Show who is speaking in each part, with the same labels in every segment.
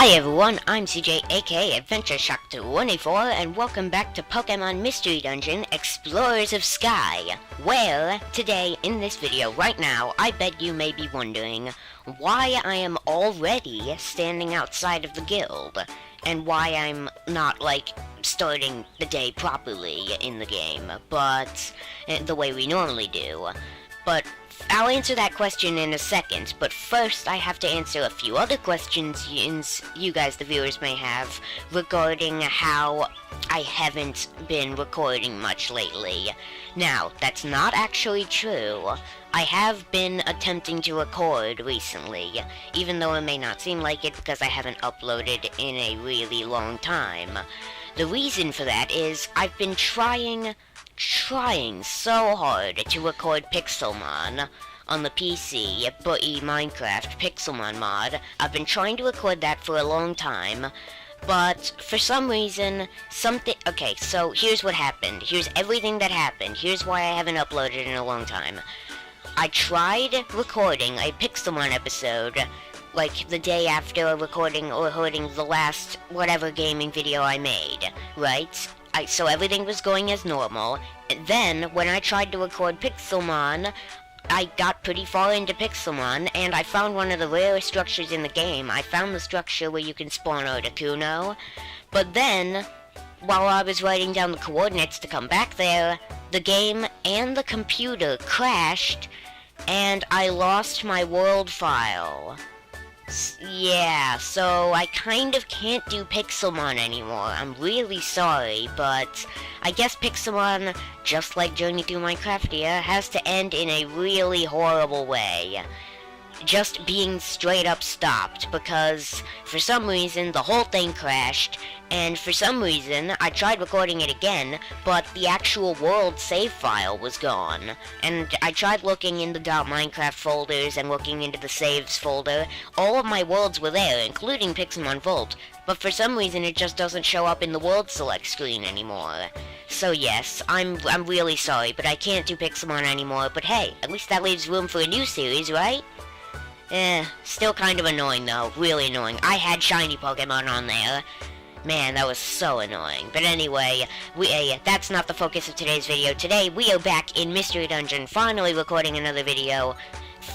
Speaker 1: Hi everyone, I'm CJ aka AdventureShock 24 and welcome back to Pokemon Mystery Dungeon Explorers of Sky, where today in this video right now I bet you may be wondering why I am already standing outside of the guild and why I'm not starting the day properly in the game, but the way we normally do. But I'll answer that question in a second, but first I have to answer a few other questions you guys, the viewers, may have regarding how I haven't been recording much lately. Now, that's not actually true. I have been attempting to record recently, even though it may not seem like it because I haven't uploaded in a really long time. The reason for that is I've been trying so hard to record Pixelmon on the PC, Butty Minecraft Pixelmon mod. I've been trying to record that for a long time, but for some reason, okay, so here's what happened. Here's everything that happened. Here's why I haven't uploaded in a long time. I tried recording a Pixelmon episode the day after recording the last whatever gaming video I made, right? So everything was going as normal. Then, when I tried to record Pixelmon, I got pretty far into Pixelmon, and I found one of the rarest structures in the game. I found the structure where you can spawn Articuno. But then, while I was writing down the coordinates to come back there, the game and the computer crashed, and I lost my world file. Yeah, so I kind of can't do Pixelmon anymore. I'm really sorry, but I guess Pixelmon, just like Journey Through Minecraftia, has to end in a really horrible way. Just being straight up stopped, because for some reason the whole thing crashed, and for some reason I tried recording it again, but the actual world save file was gone. And I tried looking in the .minecraft folders and looking into the saves folder. All of my worlds were there, including Pixelmon Volt, but for some reason it just doesn't show up in the world select screen anymore. So yes, I'm really sorry, but I can't do Pixelmon anymore, but hey, at least that leaves room for a new series, right? Still kind of annoying though, really annoying. I had shiny Pokemon on there. Man, that was so annoying. But anyway, that's not the focus of today's video. Today, we are back in Mystery Dungeon, finally recording another video.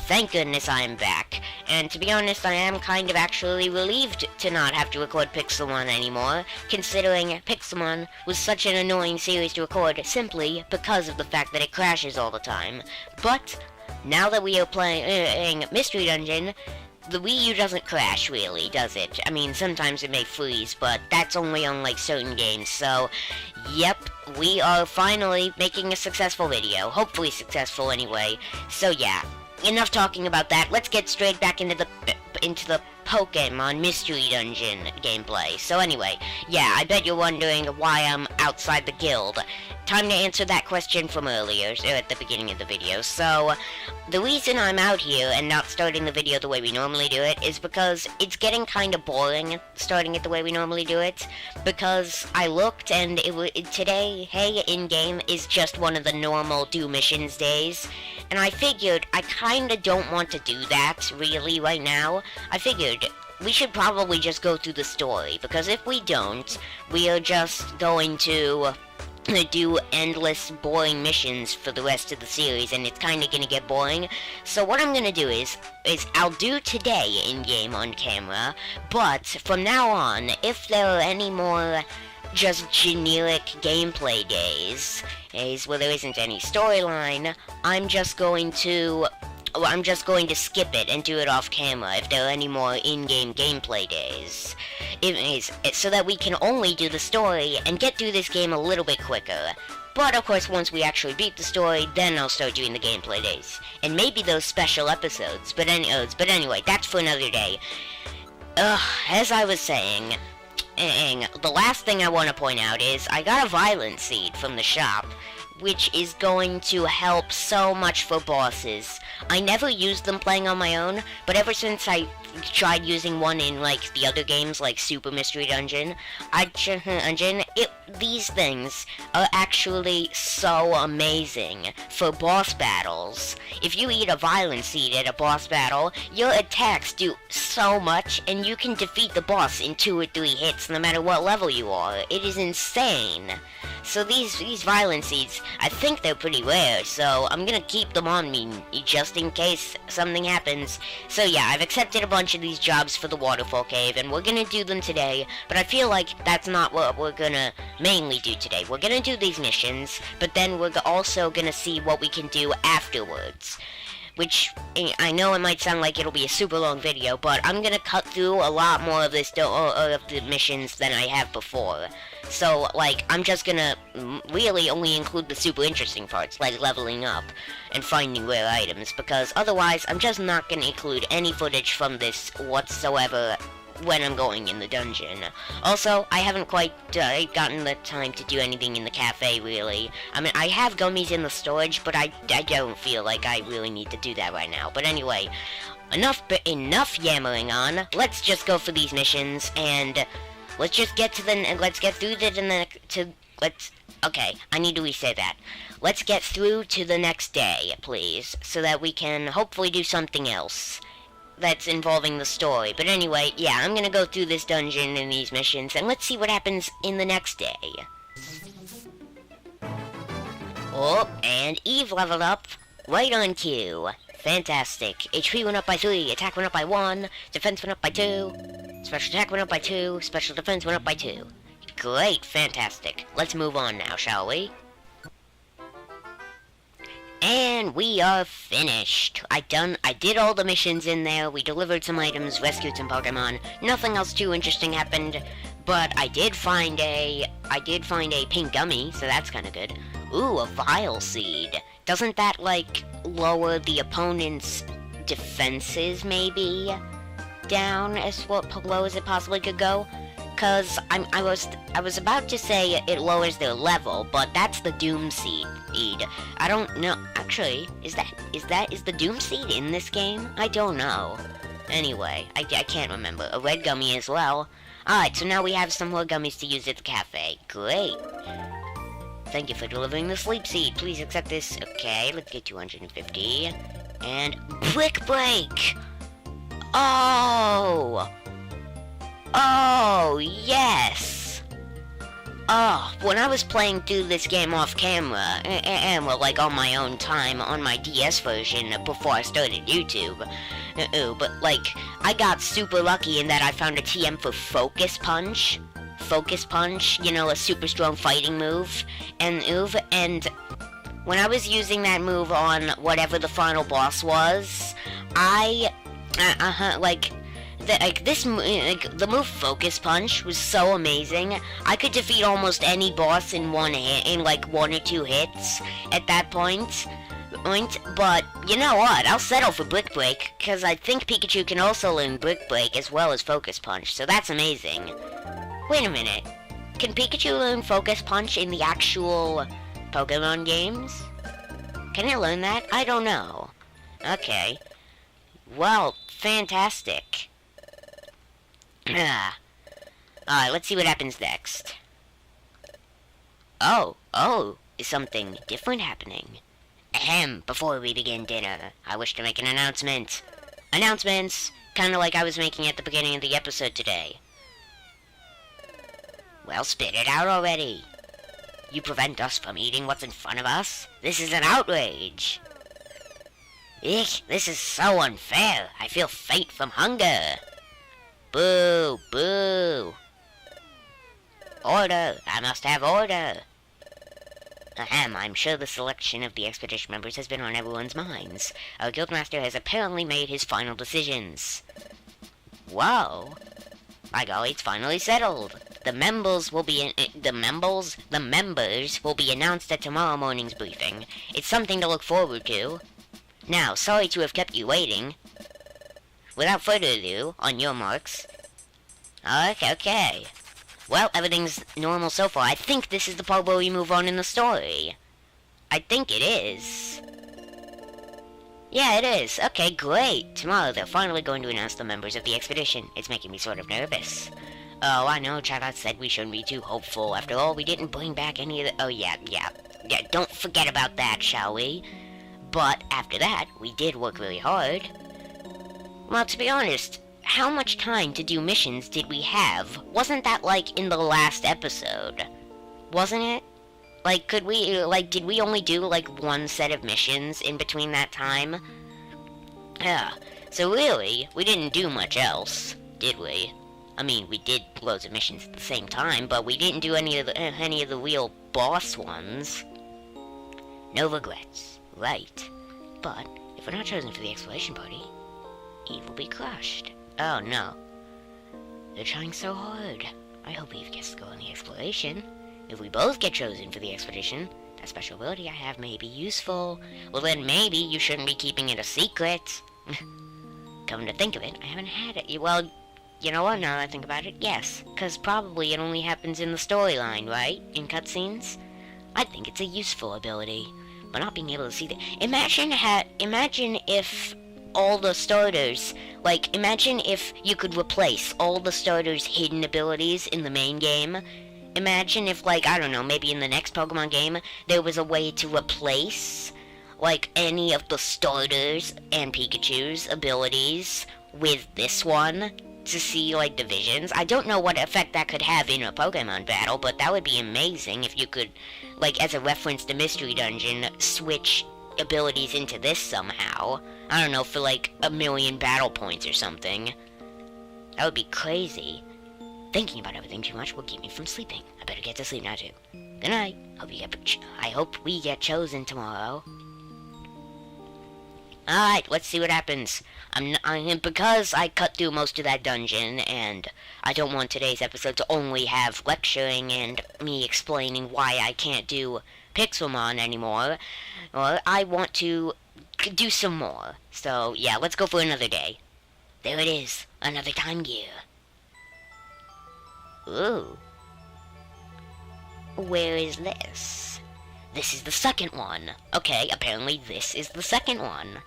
Speaker 1: Thank goodness I'm back. And to be honest, I am kind of actually relieved to not have to record Pixelmon anymore, considering Pixelmon was such an annoying series to record simply because of the fact that it crashes all the time. But now that we are playing Mystery Dungeon, the Wii U doesn't crash, really, does it? I mean, sometimes it may freeze, but that's only on, certain games, so, yep, we are finally making a successful video. Hopefully successful, anyway. So, yeah, enough talking about that. Let's get straight back into the Pokemon Mystery Dungeon gameplay. So anyway, yeah, I bet you're wondering why I'm outside the guild. Time to answer that question from earlier, at the beginning of the video. So, the reason I'm out here and not starting the video the way we normally do it is because it's getting kind of boring starting it the way we normally do it. Because I looked and today, hey, in-game is just one of the normal do missions days. And I figured I kind of don't want to do that, really, right now. I figured we should probably just go through the story, because if we don't, we are just going to do endless boring missions for the rest of the series, and it's kind of gonna get boring. So what I'm gonna do is I'll do today in-game on camera, but from now on, if there are any more just generic gameplay days where there isn't any storyline, I'm just going to skip it and do it off camera if there are any more in-game gameplay days. So that we can only do the story and get through this game a little bit quicker. But of course, once we actually beat the story, then I'll start doing the gameplay days. And maybe those special episodes, but anyway, that's for another day. As I was saying, the last thing I want to point out is I got a Violent Seed from the shop, which is going to help so much for bosses. I never used them playing on my own, but ever since I tried using one in, like, the other games, like Super Mystery Dungeon, these things are actually so amazing for boss battles. If you eat a violent seed at a boss battle, your attacks do so much, and you can defeat the boss in 2 or 3 hits, no matter what level you are. It is insane. So these violent seeds, I think they're pretty rare, so I'm gonna keep them on me just in case something happens. So yeah, I've accepted a bunch of these jobs for the waterfall cave, and we're gonna do them today, but I feel like that's not what we're gonna mainly do today. We're gonna do these missions, but then we're also gonna see what we can do afterwards. Which, I know it might sound like it'll be a super long video, but I'm gonna cut through a lot more of the missions than I have before. So, like, I'm just gonna really only include the super interesting parts, like leveling up and finding rare items, because otherwise I'm just not gonna include any footage from this whatsoever when I'm going in the dungeon. Also, I haven't quite gotten the time to do anything in the cafe, really. I mean, I have gummies in the storage, but I don't feel like I really need to do that right now. But anyway, enough yammering on. Let's just go for these missions, and let's just get to let's get through okay, I need to re-say that. Let's get through to the next day, please, so that we can hopefully do something else that's involving the story. But anyway, yeah, I'm gonna go through this dungeon and these missions, and let's see what happens in the next day. Oh, and Eve leveled up right on cue. Fantastic. HP went up by 3, attack went up by 1, defense went up by 2, special attack went up by 2, special defense went up by 2. Great, fantastic. Let's move on now, shall we? And we are finished. I did all the missions in there. We delivered some items, rescued some Pokemon. Nothing else too interesting happened, but I did find a pink gummy, so that's kind of good. Ooh, a Vile Seed. Doesn't that, like, lower the opponent's defenses, maybe, down as low as it possibly could go? Cause I was about to say it lowers their level, but that's the Doom Seed. I don't know. Actually, is the Doom Seed in this game? I don't know. Anyway, I can't remember. A red gummy as well. Alright, so now we have some more gummies to use at the cafe. Great. Thank you for delivering the Sleep Seed. Please accept this. Okay, let's get 250. And Brick Break! Oh! Oh, yes! Oh, when I was playing through this game off camera, and well, like on my own time, on my DS version before I started YouTube, but like, I got super lucky in that I found a TM for Focus Punch. Focus Punch, you know, a super strong fighting move, and when I was using that move on whatever the final boss was, the move Focus Punch was so amazing. I could defeat almost any boss in one hit, in like 1 or 2 hits at that point. But you know what? I'll settle for Brick Break, because I think Pikachu can also learn Brick Break as well as Focus Punch, so that's amazing. Wait a minute. Can Pikachu learn Focus Punch in the actual Pokemon games? Can it learn that? I don't know. Okay. Well, fantastic. Alright, let's see what happens next. Oh, is something different happening? Ahem, before we begin dinner, I wish to make an announcement. Announcements! Kinda like I was making at the beginning of the episode today. Well, spit it out already. You prevent us from eating what's in front of us? This is an outrage. Eek, this is so unfair. I feel faint from hunger. Boo, boo. Order, I must have order. Ahem, I'm sure the selection of the expedition members has been on everyone's minds. Our guildmaster has apparently made his final decisions. Whoa. By golly, it's finally settled. The members will be announced at tomorrow morning's briefing. It's something to look forward to. Now, sorry to have kept you waiting. Without further ado, on your marks. Okay. Well, everything's normal so far. I think this is the part where we move on in the story. I think it is. Yeah, it is. Okay, great. Tomorrow they're finally going to announce the members of the expedition. It's making me sort of nervous. Oh, I know, Chatbot said we shouldn't be too hopeful. After all, we didn't bring back any of the... Oh, yeah, don't forget about that, shall we? But after that, we did work really hard. Well, to be honest, how much time to do missions did we have? Wasn't that, like, in the last episode? Wasn't it? Like, did we only do, like, one set of missions in between that time? Yeah, so really, we didn't do much else, did we? I mean, we did loads of missions at the same time, but we didn't do any of the real boss ones. No regrets, right? But if we're not chosen for the exploration party, Eve will be crushed. Oh no, they're trying so hard. I hope Eve gets to go on the exploration. If we both get chosen for the expedition, that special ability I have may be useful. Well, then maybe you shouldn't be keeping it a secret. Come to think of it, I haven't had it. Well, you know what, now that I think about it, yes. Because probably it only happens in the storyline, right? In cutscenes? I think it's a useful ability. But not being able to see the... Imagine if all the starters... Like, imagine if you could replace all the starters' hidden abilities in the main game. Imagine if, like, I don't know, maybe in the next Pokemon game, there was a way to replace, like, any of the starters and Pikachu's abilities with this one to see, like, divisions. I don't know what effect that could have in a Pokemon battle, but that would be amazing if you could, like, as a reference to Mystery Dungeon, switch abilities into this somehow. I don't know, for, like, 1,000,000 battle points or something. That would be crazy. Thinking about everything too much will keep me from sleeping. I better get to sleep now, too. Good night. I hope we get chosen tomorrow. Alright, let's see what happens. Because I cut through most of that dungeon, and I don't want today's episode to only have lecturing and me explaining why I can't do Pixelmon anymore, or I want to do some more. So, yeah, let's go for another day. There it is. Another time gear. Ooh. Where is this? This is the second one. Okay, apparently this is the second one.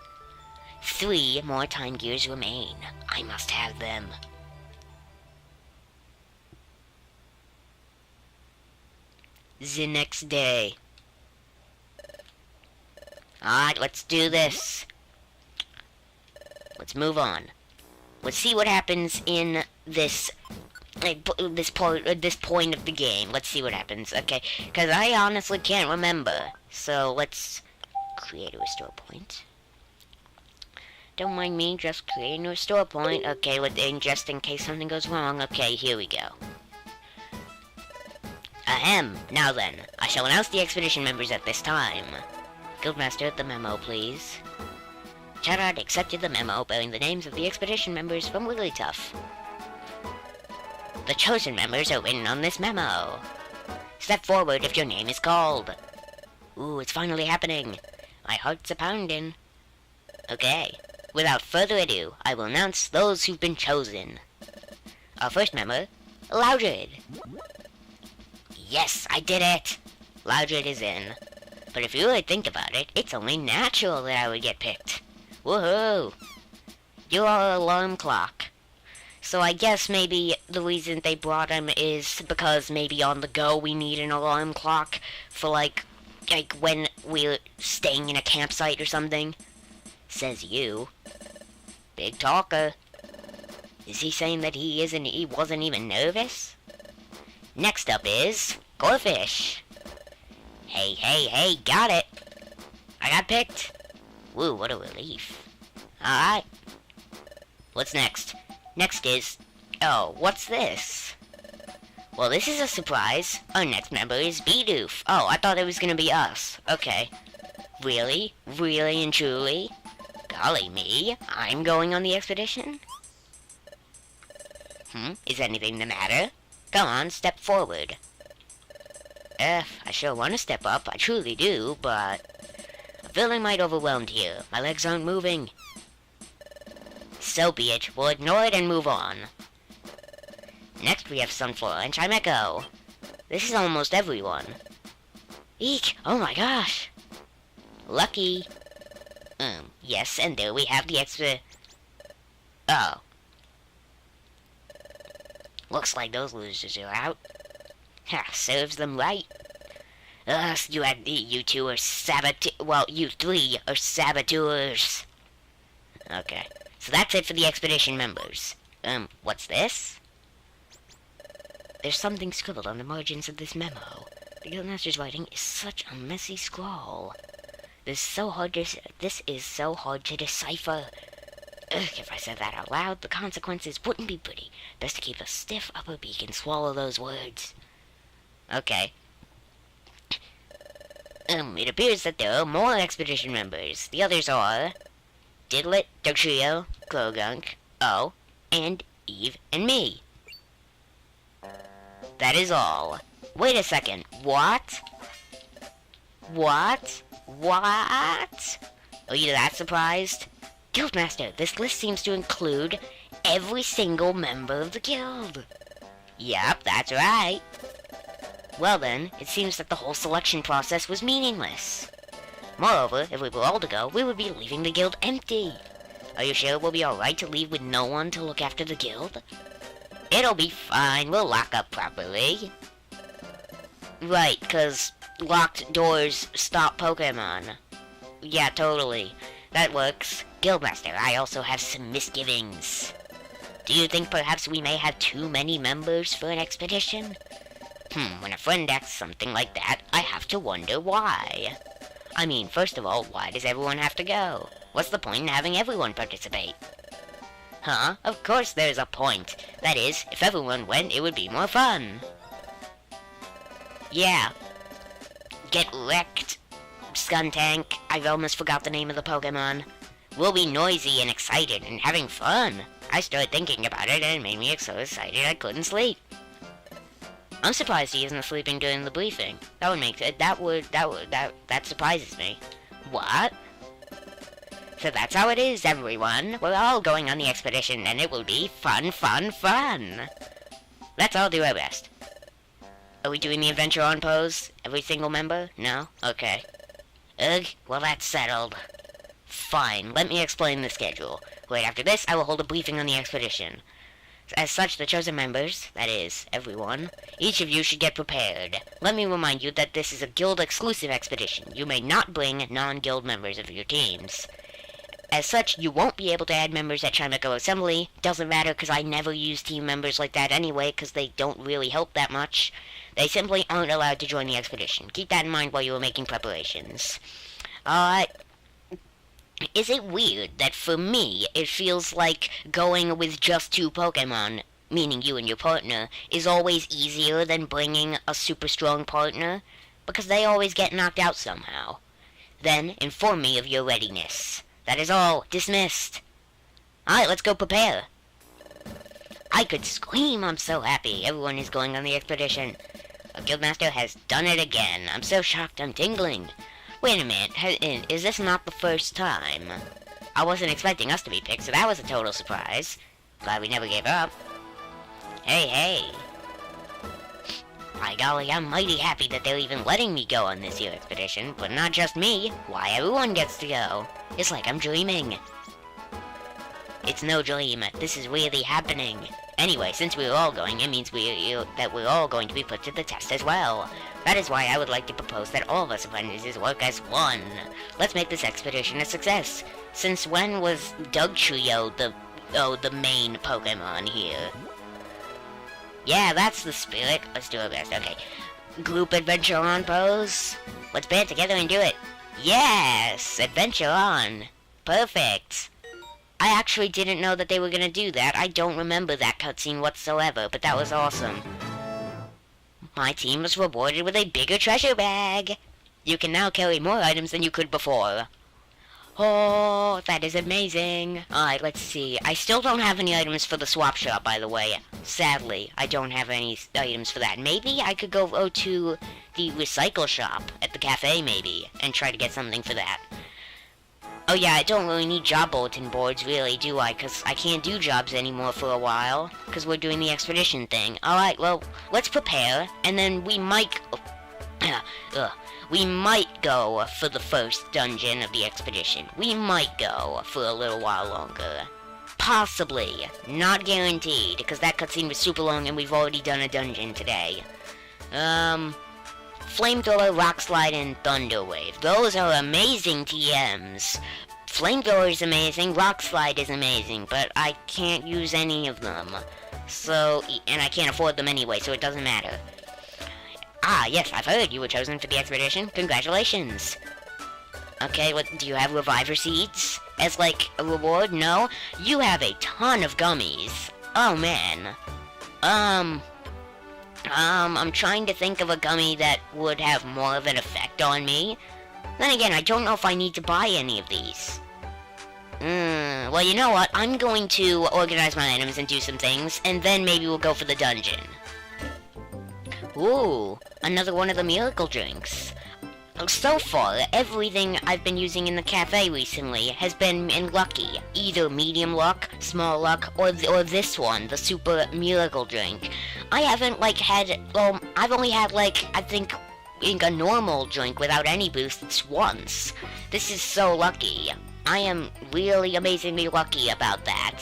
Speaker 1: 3 more time gears remain. I must have them. The next day. Alright, let's do this. Let's move on. Let's see what happens in this point of the game. Let's see what happens, okay? Because I honestly can't remember. So let's create a restore point. Don't mind me just creating a restore point. Okay, just in case something goes wrong. Okay, here we go. Ahem. Now then, I shall announce the expedition members at this time. Guildmaster, the memo, please. Chatot accepted the memo bearing the names of the expedition members from Wigglytuff. The chosen members are written on this memo. Step forward if your name is called. Ooh, it's finally happening. My heart's a-pounding. Okay. Without further ado, I will announce those who've been chosen. Our first member, Loudred. Yes, I did it! Loudred is in. But if you really think about it, it's only natural that I would get picked. Woohoo! You are an alarm clock. So I guess maybe the reason they brought him is because maybe on the go we need an alarm clock for like when we're staying in a campsite or something. Says you. Big talker. Is he saying that he wasn't even nervous? Next up is Goldfish. Hey, got it. I got picked. Woo, what a relief. Alright. What's next? Next is... Oh, what's this? Well, this is a surprise. Our next member is Bidoof. Oh, I thought it was gonna be us. Okay. Really? Really and truly? Golly me, I'm going on the expedition? Is anything the matter? Come on, step forward. I sure want to step up, I truly do, but... I'm feeling might overwhelmed here. My legs aren't moving. So be it. We'll ignore it and move on. Next we have Sunflower and Chimecho. This is almost everyone. Eek! Oh my gosh! Lucky! Yes, and there we have the Oh. Looks like those losers are out. Ha, serves them right. You two are well, you three are saboteurs. Okay, so that's it for the expedition members. What's this? There's something scribbled on the margins of this memo. The Guildmaster's writing is such a messy scrawl. This is so hard to decipher. Ugh, if I said that out loud, the consequences wouldn't be pretty. Best to keep a stiff upper beak and swallow those words. Okay. It appears that there are more expedition members. The others are Diddlet, Dugtrio, Glowgunk, O, and Eve, and me. That is all. Wait a second. What? What? What? Are you that surprised? Guildmaster, this list seems to include every single member of the guild. Yep, that's right. Well then, it seems that the whole selection process was meaningless. Moreover, if we were all to go, we would be leaving the guild empty. Are you sure we'll be alright to leave with no one to look after the guild? It'll be fine, we'll lock up properly. Right, 'cause locked doors stop Pokemon. Yeah, totally. That works. Guildmaster, I also have some misgivings. Do you think perhaps we may have too many members for an expedition? When a friend asks something like that, I have to wonder why. I mean, first of all, why does everyone have to go? What's the point in having everyone participate? Huh? Of course there's a point. That is, if everyone went, it would be more fun. Yeah. Get wrecked, Skuntank. I've almost forgot the name of the Pokemon. We'll be noisy and excited and having fun. I started thinking about it and it made me so excited I couldn't sleep. I'm surprised he isn't sleeping during the briefing. That surprises me. What? So that's how it is, everyone. We're all going on the expedition and it will be fun, fun, fun. Let's all do our best. Are we doing the adventure on pose? Every single member? No? Okay. Ugh, well that's settled. Fine, let me explain the schedule. Right after this, I will hold a briefing on the expedition. As such, the chosen members, that is, everyone, each of you should get prepared. Let me remind you that this is a guild-exclusive expedition. You may not bring non-guild members of your teams. As such, you won't be able to add members at Chimeco Assembly. Doesn't matter, because I never use team members like that anyway, because they don't really help that much. They simply aren't allowed to join the expedition. Keep that in mind while you are making preparations. Is it weird that for me, it feels like going with just 2 Pokemon, meaning you and your partner, is always easier than bringing a super strong partner? Because they always get knocked out somehow. Then, inform me of your readiness. That is all. Dismissed. Alright, let's go prepare. I could scream, I'm so happy. Everyone is going on the expedition. A Guildmaster has done it again. I'm so shocked I'm tingling. Wait a minute, is this not the first time? I wasn't expecting us to be picked, so that was a total surprise. Glad we never gave up. Hey. My golly, I'm mighty happy that they're even letting me go on this here expedition, but not just me. Why, everyone gets to go. It's like I'm dreaming. It's no dream. This is really happening. Anyway, since we're all going, it means that we're all going to be put to the test as well. That is why I would like to propose that all of us apprentices work as one. Let's make this expedition a success. Since when was Dugtrio the main Pokemon here? Yeah, that's the spirit. Let's do our best. Okay. Group adventure on pose. Let's band together and do it. Yes! Adventure on. Perfect. I actually didn't know that they were gonna do that. I don't remember that cutscene whatsoever, but that was awesome. My team was rewarded with a bigger treasure bag. You can now carry more items than you could before. Oh, that is amazing. Alright, let's see. I still don't have any items for the swap shop, by the way. Sadly, I don't have any items for that. Maybe I could go to the recycle shop at the cafe, maybe, and try to get something for that. Oh yeah, I don't really need job bulletin boards, really, do I? Because I can't do jobs anymore for a while, because we're doing the expedition thing. Alright, well, let's prepare, and then we might... We might go for the first dungeon of the expedition. We might go for a little while longer. Possibly. Not guaranteed, because that cutscene was super long and we've already done a dungeon today. Flamethrower, Rock Slide, and Thunder Wave. Those are amazing TMs. Flamethrower is amazing, Rock Slide is amazing, but I can't use any of them. So, and I can't afford them anyway, so it doesn't matter. Ah, yes, I've heard you were chosen for the expedition. Congratulations. Okay, what, do you have Reviver Seeds as, like, a reward? No? You have a ton of gummies. Oh, man. I'm trying to think of a gummy that would have more of an effect on me. Then again, I don't know if I need to buy any of these. Well, you know what? I'm going to organize my items and do some things, and then maybe we'll go for the dungeon. Ooh, another one of the miracle drinks. So far, everything I've been using in the cafe recently has been in lucky. Either medium luck, small luck, or this one, the super miracle drink. I haven't, like, had, I've only had, like, I think, a normal drink without any boosts once. This is so lucky. I am really amazingly lucky about that.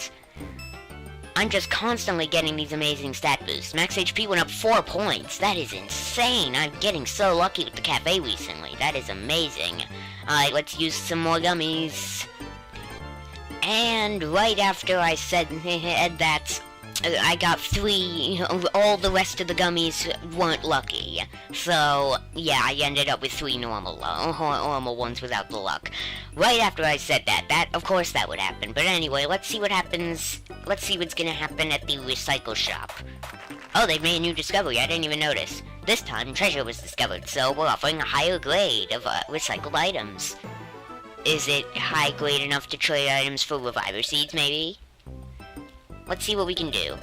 Speaker 1: I'm just constantly getting these amazing stat boosts. Max HP went up 4 points. That is insane. I'm getting so lucky with the cafe recently. That is amazing. Alright, let's use some more gummies. And right after I said that, I got 3, all the rest of the gummies weren't lucky. So, yeah, I ended up with 3 normal ones without the luck. Right after I said that, of course that would happen. But anyway, let's see what happens, let's see what's gonna happen at the recycle shop. Oh, they've made a new discovery, I didn't even notice. This time, treasure was discovered, so we're offering a higher grade of recycled items. Is it high grade enough to trade items for Reviver Seeds, maybe? Let's see what we can do.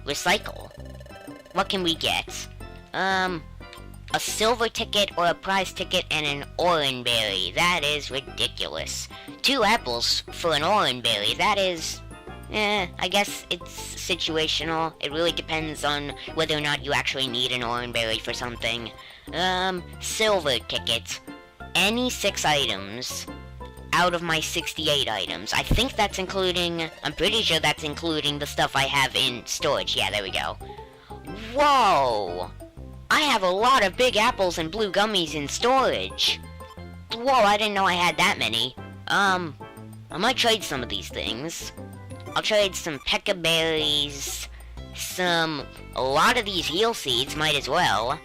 Speaker 1: Recycle. What can we get? A silver ticket or a prize ticket and an orange berry. That is ridiculous. 2 apples for an orange berry. That is... I guess it's situational. It really depends on whether or not you actually need an orange berry for something. Silver ticket. Any 6 items out of my 68 items. I think that's including... I'm pretty sure that's including the stuff I have in storage. Yeah, there we go. Whoa! I have a lot of big apples and blue gummies in storage. Whoa, I didn't know I had that many. I might trade some of these things. I'll trade some pekka berries, a lot of these heal seeds, might as well.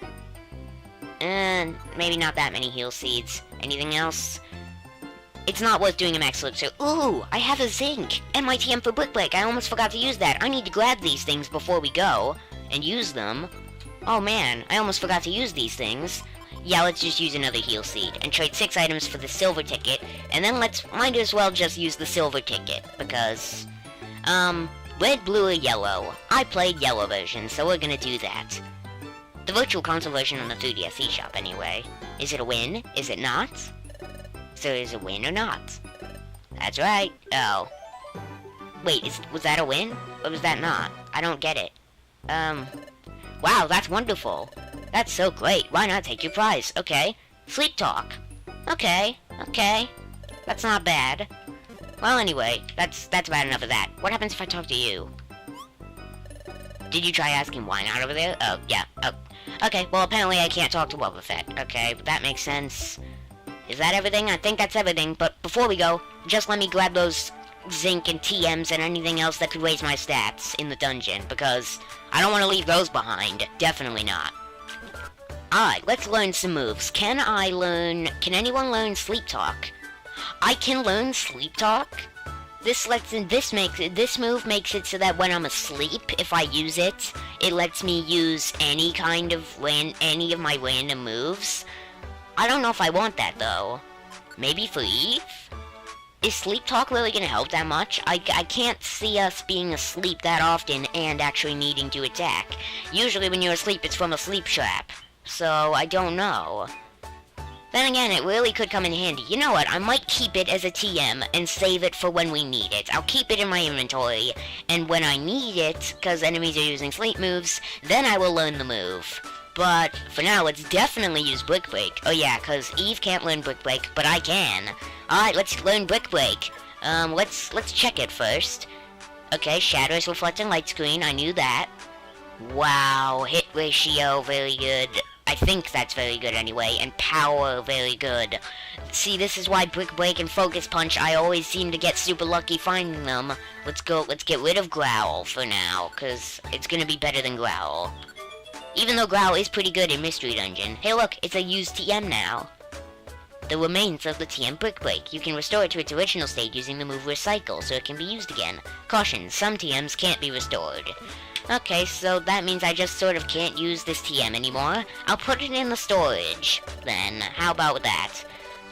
Speaker 1: And maybe not that many heal seeds. Anything else? It's not worth doing a max elixir. Ooh, I have a zinc! And my TM for brick break. I almost forgot to use that. I need to grab these things before we go and use them. Oh man, I almost forgot to use these things. Yeah, let's just use another heal seed and trade 6 items for the silver ticket, and then might as well just use the silver ticket, because, red, blue, or yellow. I played yellow version, so we're gonna do that. The virtual console version on the 3DS eShop, anyway. Is it a win? Is it not? So is it a win or not? That's right. Oh. Wait, was that a win? Or was that not? I don't get it. Wow, that's wonderful. That's so great. Why not take your prize? Okay. Sleep talk. Okay. That's not bad. Well, anyway, that's about enough of that. What happens if I talk to you? Did you try asking why not over there? Oh, yeah. Oh. Okay, well, apparently I can't talk to Boba Fett. Okay, but that makes sense. Is that everything? I think that's everything, but before we go, just let me grab those zinc and TMs and anything else that could raise my stats in the dungeon, because I don't want to leave those behind. Definitely not. Alright, let's learn some moves. Can anyone learn Sleep Talk? I can learn Sleep Talk? This move makes it so that when I'm asleep, if I use it, it lets me use any of my random moves. I don't know if I want that, though. Maybe for Eve? Is Sleep Talk really gonna help that much? I can't see us being asleep that often and actually needing to attack. Usually when you're asleep, it's from a sleep trap. So, I don't know. Then again, it really could come in handy. You know what? I might keep it as a TM and save it for when we need it. I'll keep it in my inventory, and when I need it, because enemies are using sleep moves, then I will learn the move. But for now, let's definitely use Brick Break. Oh yeah, because Eve can't learn Brick Break, but I can. Alright, let's learn Brick Break. Let's check it first. Okay, shadows reflecting light screen, I knew that. Wow, hit ratio, very good. I think that's very good anyway, and power, very good. See, this is why Brick Break and Focus Punch, I always seem to get super lucky finding them. Let's get rid of Growl for now, because it's gonna be better than Growl. Even though Growl is pretty good in Mystery Dungeon. Hey look, it's a used TM now. The remains of the TM Brick Break. You can restore it to its original state using the move Recycle, so it can be used again. Caution, some TMs can't be restored. Okay, so that means I just sort of can't use this TM anymore. I'll put it in the storage, then. How about that?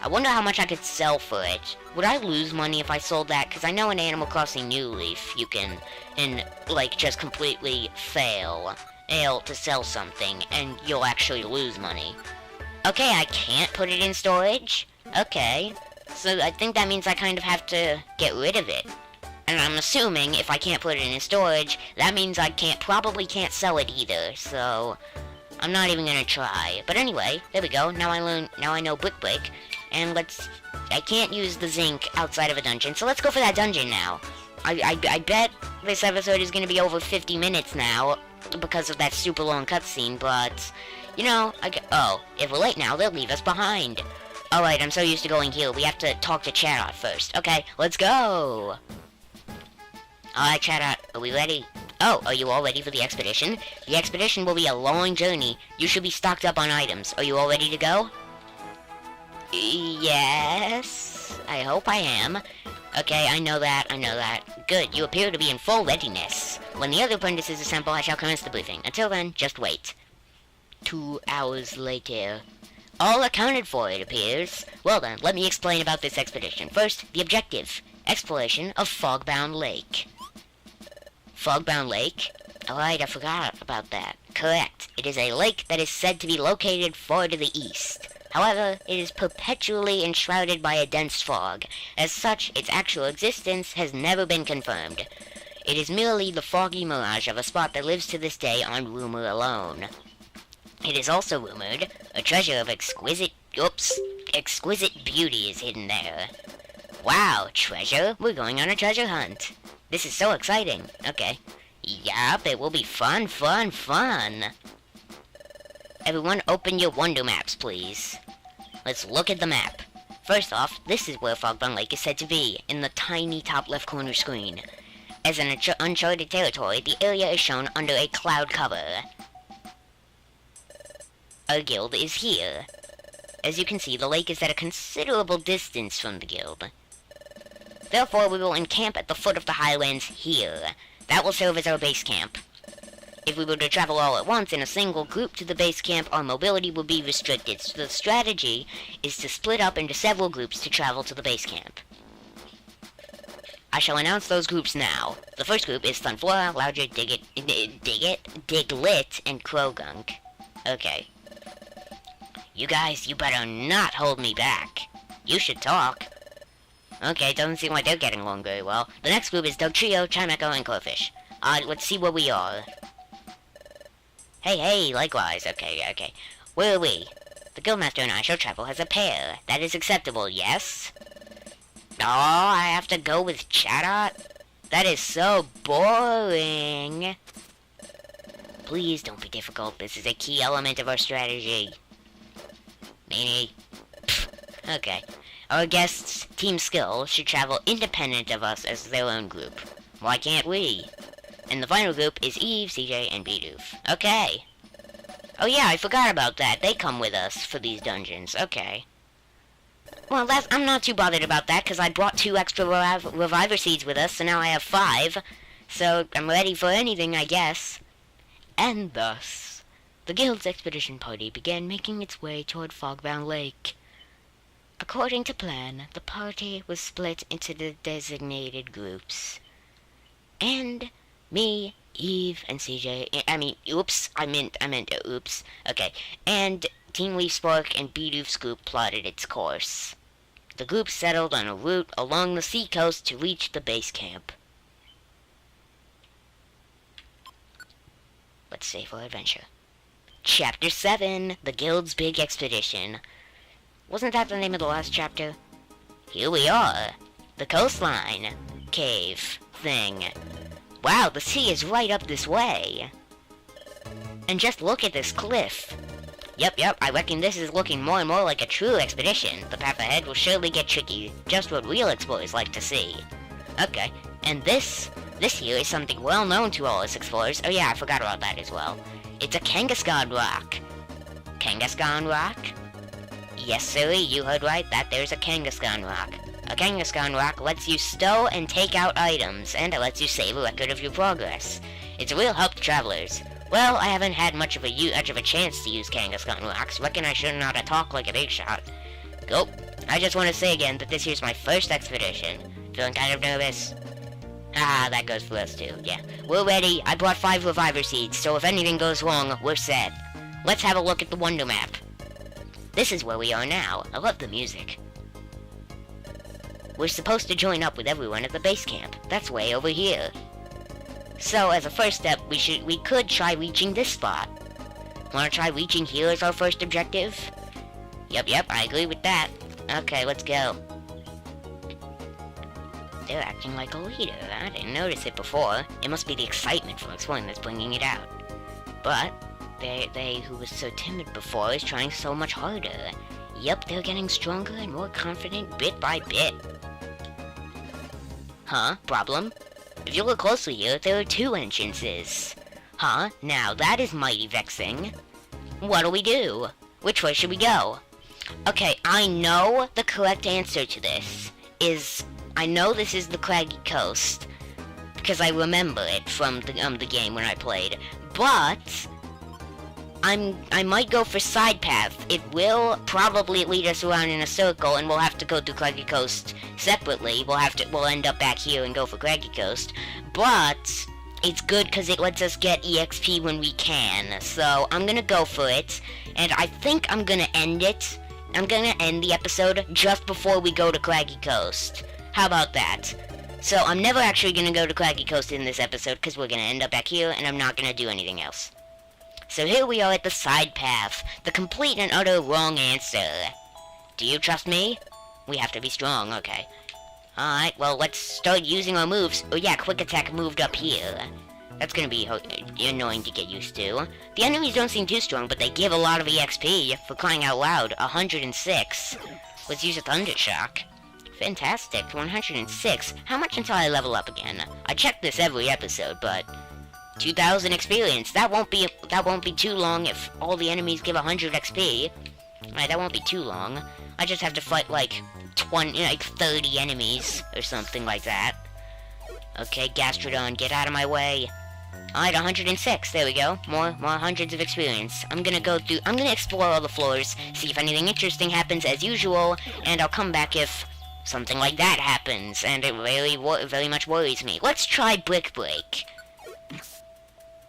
Speaker 1: I wonder how much I could sell for it. Would I lose money if I sold that? Because I know in Animal Crossing New Leaf, you can, like, just completely fail to sell something, and you'll actually lose money. Okay, I can't put it in storage? Okay. So I think that means I kind of have to get rid of it. And I'm assuming if I can't put it in storage, that means I probably can't sell it either, so I'm not even gonna try. But anyway, there we go. Now I know Brick Break, and I can't use the zinc outside of a dungeon, so let's go for that dungeon now. I bet this episode is gonna be over 50 minutes now because of that super long cutscene, but you know, if we're late now, they'll leave us behind. Alright, I'm so used to going here, we have to talk to Chatot first. Okay, let's go! Alright, Chatot, are we ready? Oh, are you all ready for the expedition? The expedition will be a long journey. You should be stocked up on items. Are you all ready to go? Yes, I hope I am. Okay, I know that. Good, you appear to be in full readiness. When the other apprentices assemble, I shall commence the briefing. Until then, just wait. 2 hours later. All accounted for, it appears. Well then, let me explain about this expedition. First, the objective. Exploration of Fogbound Lake. Fogbound Lake? Alright, I forgot about that. Correct. It is a lake that is said to be located far to the east. However, it is perpetually enshrouded by a dense fog. As such, its actual existence has never been confirmed. It is merely the foggy mirage of a spot that lives to this day on rumor alone. It is also rumored a treasure of exquisite beauty is hidden there. Wow, treasure? We're going on a treasure hunt. This is so exciting. Okay. Yup, it will be fun. Everyone open your wonder maps, please. Let's look at the map. First off, this is where Fogbound Lake is said to be, in the tiny top left corner screen. As an uncharted territory, the area is shown under a cloud cover. Our guild is here. As you can see, the lake is at a considerable distance from the guild. Therefore, we will encamp at the foot of the highlands here. That will serve as our base camp. If we were to travel all at once in a single group to the base camp, our mobility will be restricted, so the strategy is to split up into several groups to travel to the base camp. I shall announce those groups now. The first group is Sunflora, Loudred, Diglett, and Krogunk. Okay. You guys, you better not hold me back. You should talk. Okay, doesn't seem like they're getting along very well. The next group is Dugtrio, Chimecho, and Corfish. Let's see where we are. Hey, likewise. Okay. Where are we? The Guildmaster and I shall travel as a pair. That is acceptable, yes? Oh, I have to go with Chatot? That is so boring. Please don't be difficult. This is a key element of our strategy. Meanie. Okay. Our guests, Team Skill, should travel independent of us as their own group. Why can't we? And the final group is Eve, CJ, and Bidoof. Okay. Oh yeah, I forgot about that. They come with us for these dungeons. Okay. Well, I'm not too bothered about that, because I brought 2 extra Reviver Seeds with us, so now I have 5. So, I'm ready for anything, I guess. And thus, the Guild's expedition party began making its way toward Fogbound Lake. According to plan, the party was split into the designated groups. And me, Eve, and CJ, oops. Okay, and Team Leafspark and Bidoof's group plotted its course. The group settled on a route along the seacoast to reach the base camp. Let's save for adventure. Chapter 7, The Guild's Big Expedition. Wasn't that the name of the last chapter? Here we are. The coastline. Cave. Thing. Wow, the sea is right up this way. And just look at this cliff. Yep, I reckon this is looking more and more like a true expedition. The path ahead will surely get tricky. Just what real explorers like to see. Okay, and this here is something well known to all us explorers. Oh yeah, I forgot about that as well. It's a Kangaskhan rock. Kangaskhan rock? Yes, sirree, you heard right. That there's a Kangaskhan rock. A Kangaskhan rock lets you stow and take out items, and it lets you save a record of your progress. It's a real help to travelers. Well, I haven't had much of a chance to use Kangaskhan rocks. Reckon I shouldn't know how to talk like a big shot. Go. I just want to say again that this here's my first expedition. Feeling kind of nervous? Haha, that goes for us too, yeah. We're ready. I brought 5 reviver seeds, so if anything goes wrong, we're set. Let's have a look at the wonder map. This is where we are now. I love the music. We're supposed to join up with everyone at the base camp. That's way over here. So, as a first step, we could try reaching this spot. Wanna try reaching here as our first objective? Yep, I agree with that. Okay, let's go. They're acting like a leader. I didn't notice it before. It must be the excitement from exploring that's bringing it out. But, they who was so timid before is trying so much harder. Yep, they're getting stronger and more confident bit by bit. Huh? Problem? If you look closely here, there are 2 entrances. Huh? Now that is mighty vexing. What'll we do? Which way should we go? Okay, I know the correct answer to this is... I know this is the Craggy Coast, because I remember it from the game when I played, but... I might go for side path. It will probably lead us around in a circle, and we'll have to go through Craggy Coast separately. We'll end up back here and go for Craggy Coast. But it's good because it lets us get EXP when we can. So I'm gonna go for it, and I think I'm gonna end it. I'm gonna end the episode just before we go to Craggy Coast. How about that? So I'm never actually gonna go to Craggy Coast in this episode because we're gonna end up back here, and I'm not gonna do anything else. So here we are at the side path, the complete and utter wrong answer. Do you trust me? We have to be strong, okay. Alright, well, let's start using our moves. Oh yeah, quick attack moved up here. That's gonna be annoying to get used to. The enemies don't seem too strong, but they give a lot of EXP, for crying out loud, 106. Let's use a AdventureShock. Fantastic, 106. How much until I level up again? I check this every episode, but... 2,000 experience. That won't be too long if all the enemies give 100 XP. Alright, that won't be too long. I just have to fight like 30 enemies or something like that. Okay, Gastrodon, get out of my way. Alright, 106. There we go. More hundreds of experience. I'm gonna explore all the floors, see if anything interesting happens as usual, and I'll come back if something like that happens, and it very much worries me. Let's try Brick Break.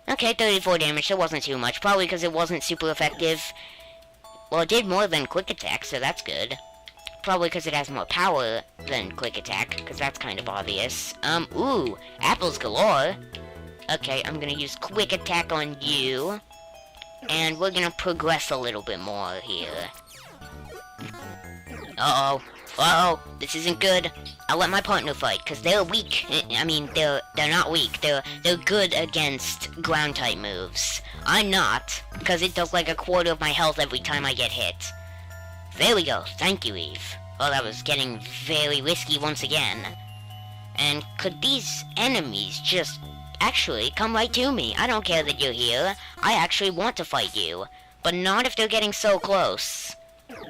Speaker 1: Okay, 34 damage, that wasn't too much. Probably because it wasn't super effective. Well, it did more than Quick Attack, so that's good. Probably because it has more power than Quick Attack, because that's kind of obvious. Ooh, apples galore. Okay, I'm gonna use Quick Attack on you. And we're gonna progress a little bit more here. Uh-oh, this isn't good. I'll let my partner fight, because they're weak. I mean, they're not weak. They're good against ground-type moves. I'm not, because it does like a quarter of my health every time I get hit. There we go. Thank you, Eve. Oh, that was getting very risky once again. And could these enemies just actually come right to me? I don't care that you're here. I actually want to fight you. But not if they're getting so close.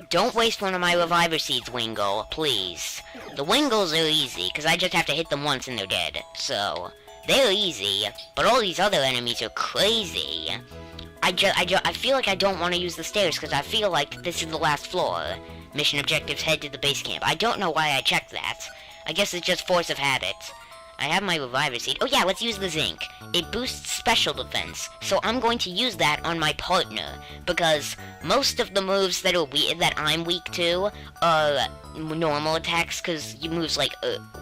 Speaker 1: Don't waste one of my reviver seeds, Wingle, please. The Wingles are easy, because I just have to hit them once and they're dead. So, they're easy, but all these other enemies are crazy. I feel like I don't want to use the stairs, because I feel like this is the last floor. Mission objectives, head to the base camp. I don't know why I checked that. I guess it's just force of habit. I have my reviver seed. Oh yeah, let's use the zinc. It boosts special defense, so I'm going to use that on my partner, because most of the moves that I'm weak to are normal attacks, because you moves like,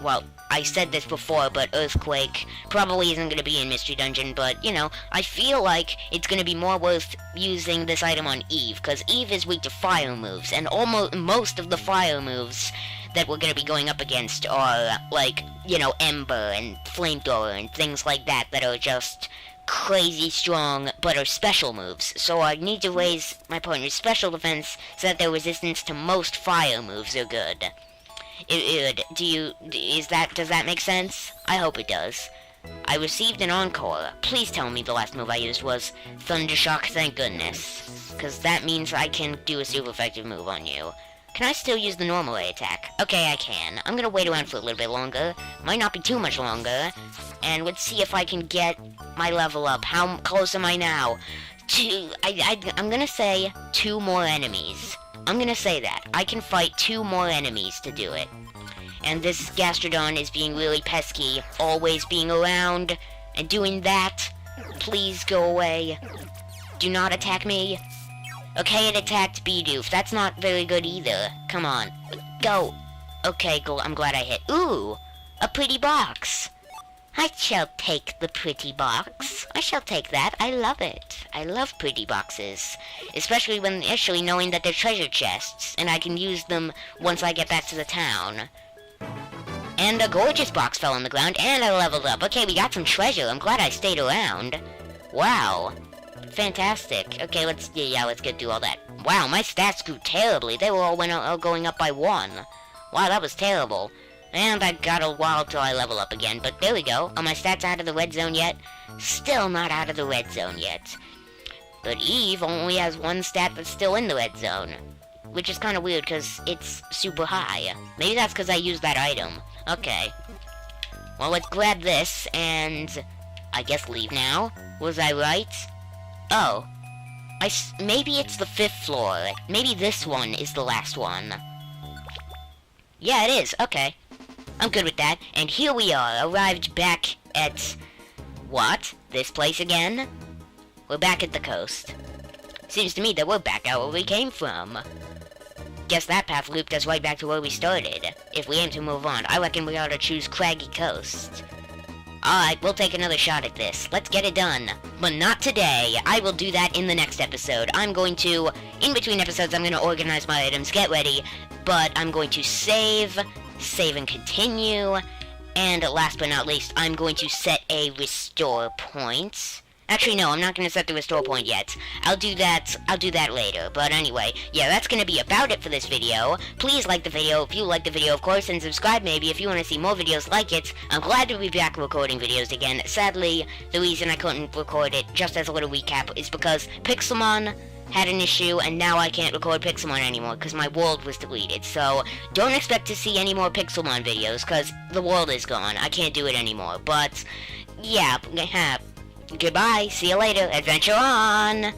Speaker 1: well, I said this before, but Earthquake probably isn't going to be in Mystery Dungeon, but, you know, I feel like it's going to be more worth using this item on Eve, because Eve is weak to fire moves, and most of the fire moves that we're going to be going up against are, like, you know, Ember and Flamethrower and things like that that are just crazy strong, but are special moves. So I need to raise my partner's special defense so that their resistance to most fire moves are good. Does that make sense? I hope it does. I received an encore. Please tell me the last move I used was AdventureShock, thank goodness. Because that means I can do a super effective move on you. Can I still use the normal A attack? Okay, I can. I'm gonna wait around for a little bit longer. Might not be too much longer. And let's see if I can get my level up. How close am I now? I'm gonna say 2 more enemies. I'm gonna say that. I can fight 2 more enemies to do it. And this Gastrodon is being really pesky, always being around, and doing that. Please go away. Do not attack me. Okay, it attacked Bidoof. That's not very good either. Come on. Go. Okay, I'm glad I hit. Ooh! A pretty box. I shall take the pretty box. I shall take that. I love it. I love pretty boxes. Especially when initially knowing that they're treasure chests, and I can use them once I get back to the town. And a gorgeous box fell on the ground, and I leveled up. Okay, we got some treasure. I'm glad I stayed around. Wow. Fantastic. Okay, let's get through all that. Wow, my stats grew terribly. They were all going up by 1. Wow, that was terrible. And I got a while till I level up again, but there we go. Are my stats out of the red zone yet? Still not out of the red zone yet. But Eve only has 1 stat that's still in the red zone. Which is kind of weird, because it's super high. Maybe that's because I used that item. Okay. Well, let's grab this, and I guess leave now. Was I right? Oh. Maybe it's the 5th floor. Maybe this one is the last one. Yeah, it is. Okay. I'm good with that. And here we are, arrived back at... what? This place again? We're back at the coast. Seems to me that we're back out where we came from. Guess that path looped us right back to where we started. If we aim to move on, I reckon we ought to choose Craggy Coast. Alright, we'll take another shot at this. Let's get it done. But not today. I will do that in the next episode. I'm going to, in between episodes, I'm going to organize my items, get ready, but I'm going to save and continue, and last but not least, I'm going to set a restore point. Actually, no, I'm not going to set the restore point yet. I'll do that later. But anyway, yeah, that's going to be about it for this video. Please like the video if you like the video, of course, and subscribe maybe if you want to see more videos like it. I'm glad to be back recording videos again. Sadly, the reason I couldn't record it, just as a little recap, is because Pixelmon had an issue, and now I can't record Pixelmon anymore, because my world was deleted. So, don't expect to see any more Pixelmon videos, because the world is gone. I can't do it anymore. But, yeah, goodbye. See you later. Adventure on!